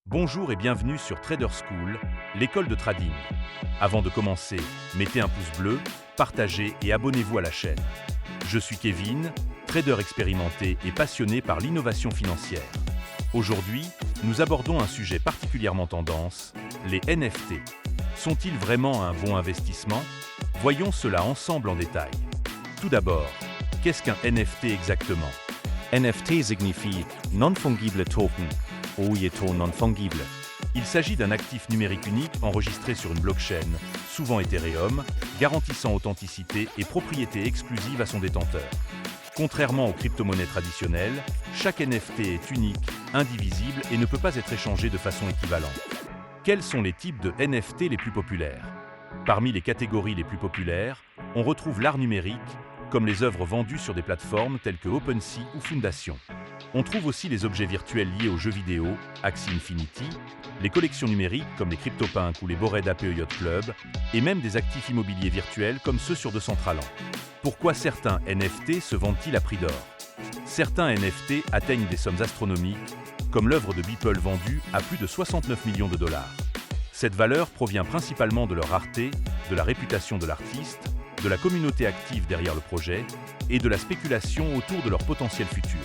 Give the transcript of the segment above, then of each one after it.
Bonjour et bienvenue sur Trader School, l'école de trading. Avant de commencer, mettez un pouce bleu, partagez et abonnez-vous à la chaîne. Je suis Kevin, trader expérimenté et passionné par l'innovation financière. Aujourd'hui, nous abordons un sujet particulièrement tendance, les NFT. Sont-ils vraiment un bon investissement? Voyons cela ensemble en détail. Tout d'abord, qu'est-ce qu'un NFT exactement? NFT signifie non-fungible token ou yeto non-fungible. Il s'agit d'un actif numérique unique enregistré sur une blockchain, souvent Ethereum, garantissant authenticité et propriété exclusive à son détenteur. Contrairement aux crypto-monnaies traditionnelles, chaque NFT est unique, indivisible et ne peut pas être échangé de façon équivalente. Quels sont les types de NFT les plus populaires? Parmi les catégories les plus populaires, on retrouve l'art numérique, comme les œuvres vendues sur des plateformes telles que OpenSea ou Foundation. On trouve aussi les objets virtuels liés aux jeux vidéo, Axie Infinity, les collections numériques comme les CryptoPunk ou les Bored Ape Yacht Club, et même des actifs immobiliers virtuels comme ceux sur Decentraland. Pourquoi certains NFT se vendent-ils à prix d'or? Certains NFT atteignent des sommes astronomiques, comme l'œuvre de Beeple vendue à plus de 69 millions de dollars. Cette valeur provient principalement de leur rareté, de la réputation de l'artiste, de la communauté active derrière le projet et de la spéculation autour de leur potentiel futur.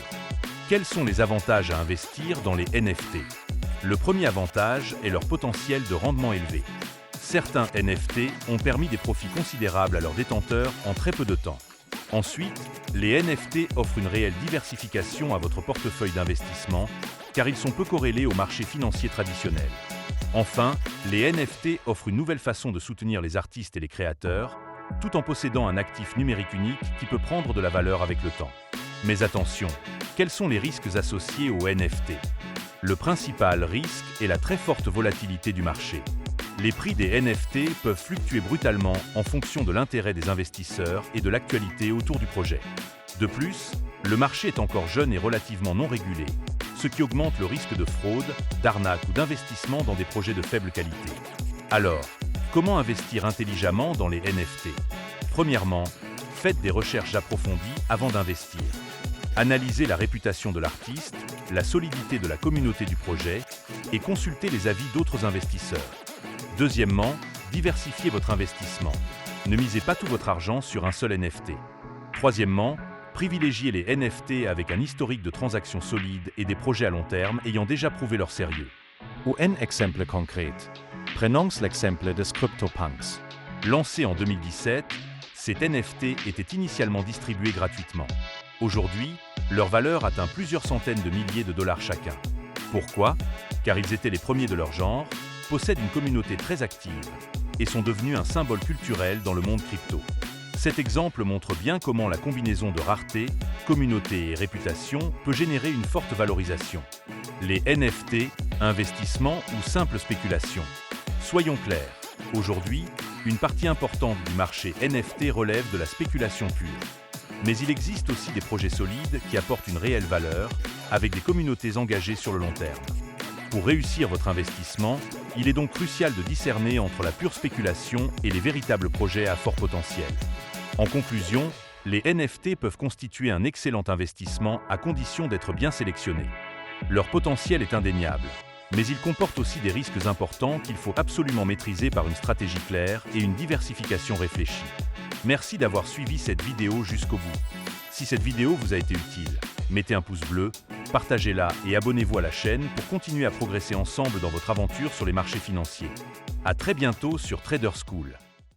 Quels sont les avantages à investir dans les NFT? Le premier avantage est leur potentiel de rendement élevé. Certains NFT ont permis des profits considérables à leurs détenteurs en très peu de temps. Ensuite, les NFT offrent une réelle diversification à votre portefeuille d'investissement car ils sont peu corrélés au marché financier traditionnel. Enfin, les NFT offrent une nouvelle façon de soutenir les artistes et les créateurs, tout en possédant un actif numérique unique qui peut prendre de la valeur avec le temps. Mais attention, quels sont les risques associés aux NFT? Le principal risque est la très forte volatilité du marché. Les prix des NFT peuvent fluctuer brutalement en fonction de l'intérêt des investisseurs et de l'actualité autour du projet. De plus, le marché est encore jeune et relativement non régulé, ce qui augmente le risque de fraude, d'arnaque ou d'investissement dans des projets de faible qualité. Alors, comment investir intelligemment dans les NFT? Premièrement, faites des recherches approfondies avant d'investir. Analysez la réputation de l'artiste, la solidité de la communauté du projet et consultez les avis d'autres investisseurs. Deuxièmement, diversifiez votre investissement. Ne misez pas tout votre argent sur un seul NFT. Troisièmement, privilégiez les NFT avec un historique de transactions solides et des projets à long terme ayant déjà prouvé leur sérieux. Un exemple concret. Prenons l'exemple des CryptoPunks. Lancé en 2017, ces NFT étaient initialement distribués gratuitement. Aujourd'hui, leur valeur atteint plusieurs centaines de milliers de dollars chacun. Pourquoi? Car ils étaient les premiers de leur genre, possèdent une communauté très active et sont devenus un symbole culturel dans le monde crypto. Cet exemple montre bien comment la combinaison de rareté, communauté et réputation peut générer une forte valorisation. Les NFT, investissement ou simple spéculation? Soyons clairs, aujourd'hui, une partie importante du marché NFT relève de la spéculation pure. Mais il existe aussi des projets solides qui apportent une réelle valeur, avec des communautés engagées sur le long terme. Pour réussir votre investissement, il est donc crucial de discerner entre la pure spéculation et les véritables projets à fort potentiel. En conclusion, les NFT peuvent constituer un excellent investissement à condition d'être bien sélectionnés. Leur potentiel est indéniable, mais ils comportent aussi des risques importants qu'il faut absolument maîtriser par une stratégie claire et une diversification réfléchie. Merci d'avoir suivi cette vidéo jusqu'au bout. Si cette vidéo vous a été utile, mettez un pouce bleu, partagez-la et abonnez-vous à la chaîne pour continuer à progresser ensemble dans votre aventure sur les marchés financiers. À très bientôt sur Trader School.